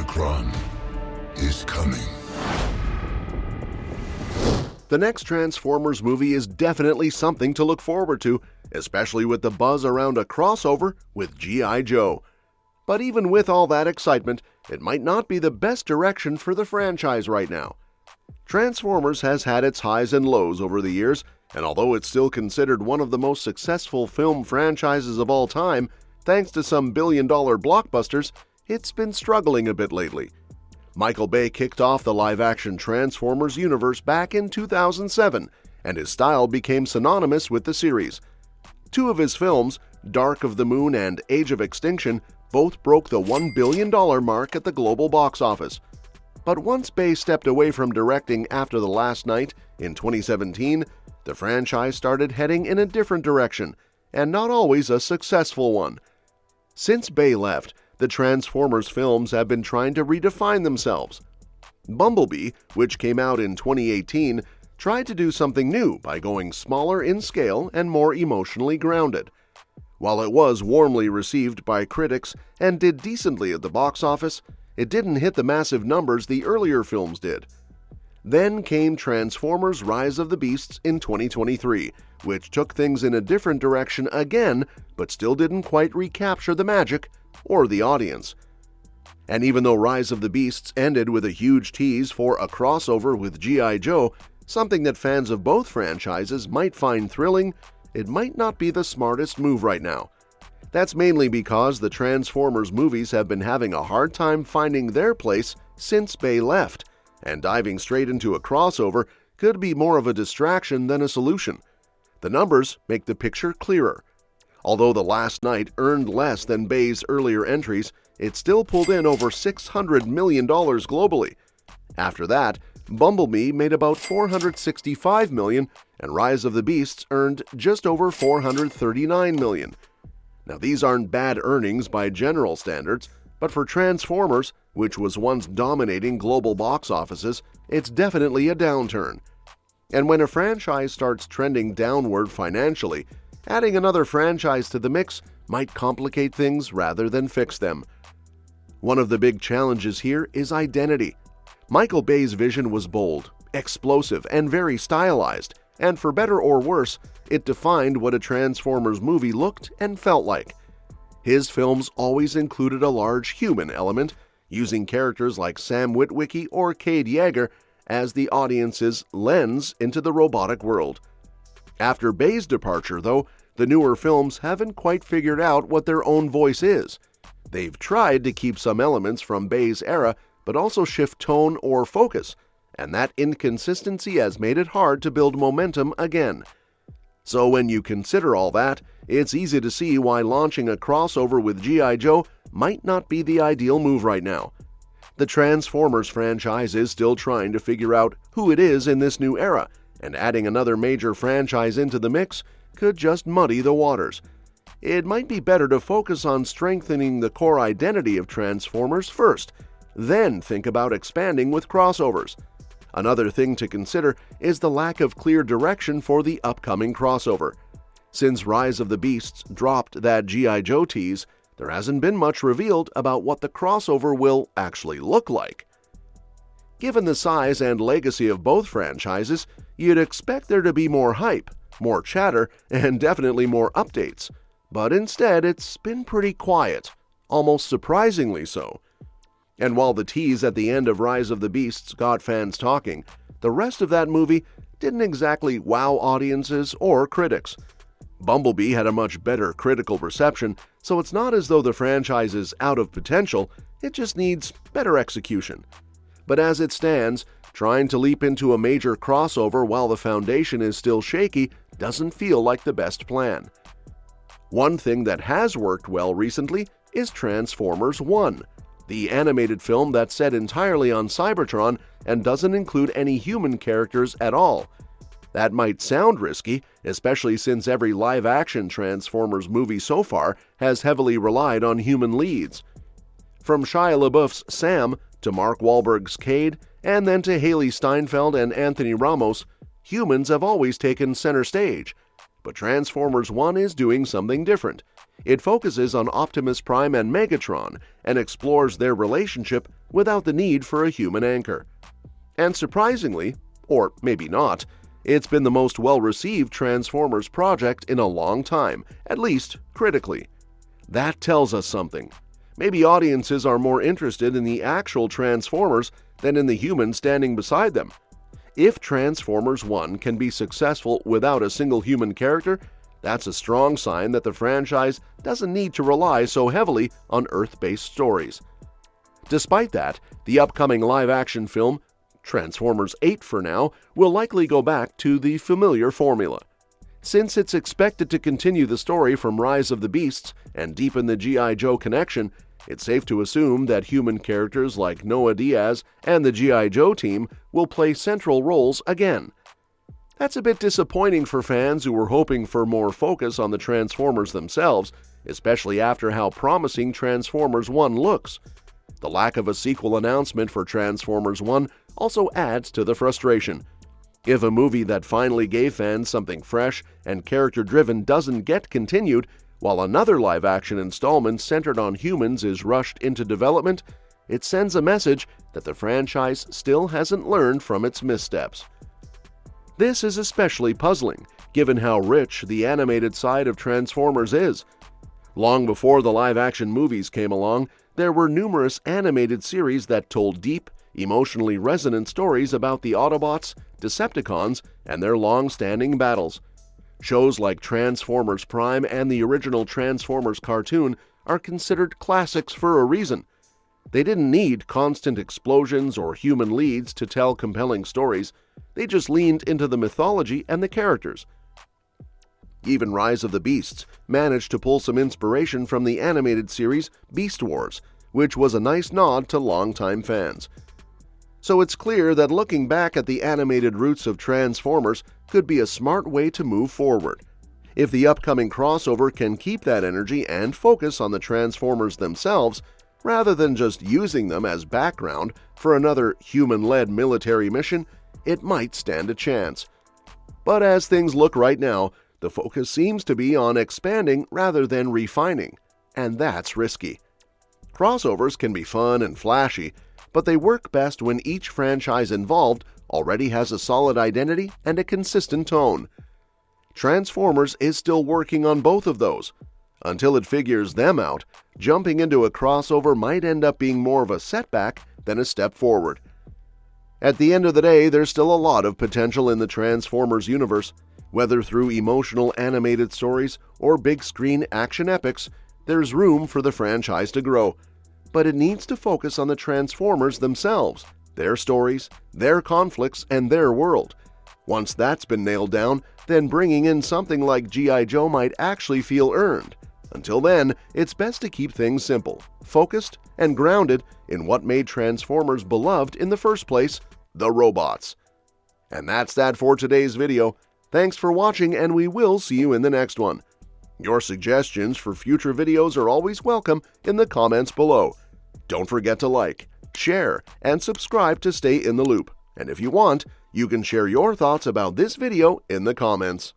Unicron is coming. The next Transformers movie is definitely something to look forward to, especially with the buzz around a crossover with G.I. Joe. But even with all that excitement, it might not be the best direction for the franchise right now. Transformers has had its highs and lows over the years, and although it's still considered one of the most successful film franchises of all time, thanks to some billion-dollar blockbusters, it's been struggling a bit lately. Michael Bay kicked off the live-action Transformers universe back in 2007, and his style became synonymous with the series. Two of his films, Dark of the Moon and Age of Extinction, both broke the $1 billion mark at the global box office. But once Bay stepped away from directing after The Last Knight in 2017, the franchise started heading in a different direction, and not always a successful one. Since Bay left, the Transformers films have been trying to redefine themselves. Bumblebee, which came out in 2018, tried to do something new by going smaller in scale and more emotionally grounded. While it was warmly received by critics and did decently at the box office, it didn't hit the massive numbers the earlier films did. Then came Transformers Rise of the Beasts in 2023, which took things in a different direction again, but still didn't quite recapture the magic or the audience. And even though Rise of the Beasts ended with a huge tease for a crossover with G.I. Joe, something that fans of both franchises might find thrilling, it might not be the smartest move right now. That's mainly because the Transformers movies have been having a hard time finding their place since Bay left, and diving straight into a crossover could be more of a distraction than a solution. The numbers make the picture clearer. Although The Last Knight earned less than Bay's earlier entries, it still pulled in over $600 million globally. After that, Bumblebee made about $465 million, and Rise of the Beasts earned just over $439 million. Now, these aren't bad earnings by general standards, but for Transformers, which was once dominating global box offices, it's definitely a downturn. And when a franchise starts trending downward financially, adding another franchise to the mix might complicate things rather than fix them. One of the big challenges here is identity. Michael Bay's vision was bold, explosive, and very stylized, and for better or worse, it defined what a Transformers movie looked and felt like. His films always included a large human element, using characters like Sam Witwicky or Cade Yeager as the audience's lens into the robotic world. After Bay's departure, though, the newer films haven't quite figured out what their own voice is. They've tried to keep some elements from Bay's era, but also shift tone or focus, and that inconsistency has made it hard to build momentum again. So when you consider all that, it's easy to see why launching a crossover with G.I. Joe might not be the ideal move right now. The Transformers franchise is still trying to figure out who it is in this new era, and adding another major franchise into the mix could just muddy the waters. It might be better to focus on strengthening the core identity of Transformers first, then think about expanding with crossovers. Another thing to consider is the lack of clear direction for the upcoming crossover. Since Rise of the Beasts dropped that G.I. Joe tease, there hasn't been much revealed about what the crossover will actually look like. Given the size and legacy of both franchises, you'd expect there to be more hype, more chatter, and definitely more updates. But instead, it's been pretty quiet, almost surprisingly so. And while the tease at the end of Rise of the Beasts got fans talking, the rest of that movie didn't exactly wow audiences or critics. Bumblebee had a much better critical reception, so it's not as though the franchise is out of potential, it just needs better execution. But as it stands, trying to leap into a major crossover while the foundation is still shaky doesn't feel like the best plan. One thing that has worked well recently is Transformers 1, the animated film that's set entirely on Cybertron and doesn't include any human characters at all. That might sound risky, especially since every live-action Transformers movie so far has heavily relied on human leads. From Shia LaBeouf's Sam to Mark Wahlberg's Cade, and then to Haley Steinfeld and Anthony Ramos, humans have always taken center stage. But Transformers 1 is doing something different. It focuses on Optimus Prime and Megatron and explores their relationship without the need for a human anchor. And surprisingly, or maybe not, it's been the most well-received Transformers project in a long time, at least critically. That tells us something. Maybe audiences are more interested in the actual Transformers than in the humans standing beside them. If Transformers 1 can be successful without a single human character, that's a strong sign that the franchise doesn't need to rely so heavily on Earth-based stories. Despite that, the upcoming live-action film, Transformers 8 for now, will likely go back to the familiar formula. Since it's expected to continue the story from Rise of the Beasts and deepen the G.I. Joe connection, it's safe to assume that human characters like Noah Diaz and the G.I. Joe team will play central roles again. That's a bit disappointing for fans who were hoping for more focus on the Transformers themselves, especially after how promising Transformers 1 looks. The lack of a sequel announcement for Transformers 1 also adds to the frustration. If a movie that finally gave fans something fresh and character-driven doesn't get continued, while another live-action installment centered on humans is rushed into development, it sends a message that the franchise still hasn't learned from its missteps. This is especially puzzling, given how rich the animated side of Transformers is. Long before the live-action movies came along, there were numerous animated series that told deep, emotionally resonant stories about the Autobots, Decepticons, and their long-standing battles. Shows like Transformers Prime and the original Transformers cartoon are considered classics for a reason. They didn't need constant explosions or human leads to tell compelling stories. They just leaned into the mythology and the characters. Even Rise of the Beasts managed to pull some inspiration from the animated series Beast Wars, which was a nice nod to longtime fans. So it's clear that looking back at the animated roots of Transformers could be a smart way to move forward. If the upcoming crossover can keep that energy and focus on the Transformers themselves, rather than just using them as background for another human-led military mission, it might stand a chance. But as things look right now, the focus seems to be on expanding rather than refining, and that's risky. Crossovers can be fun and flashy, but they work best when each franchise involved already has a solid identity and a consistent tone. Transformers is still working on both of those. Until it figures them out, jumping into a crossover might end up being more of a setback than a step forward. At the end of the day, there's still a lot of potential in the Transformers universe. Whether through emotional animated stories or big-screen action epics, there's room for the franchise to grow. But it needs to focus on the Transformers themselves, their stories, their conflicts, and their world. Once that's been nailed down, then bringing in something like G.I. Joe might actually feel earned. Until then, it's best to keep things simple, focused, and grounded in what made Transformers beloved in the first place, the robots. And that's that for today's video. Thanks for watching, and we will see you in the next one. Your suggestions for future videos are always welcome in the comments below. Don't forget to like, share, and subscribe to stay in the loop. And if you want, you can share your thoughts about this video in the comments.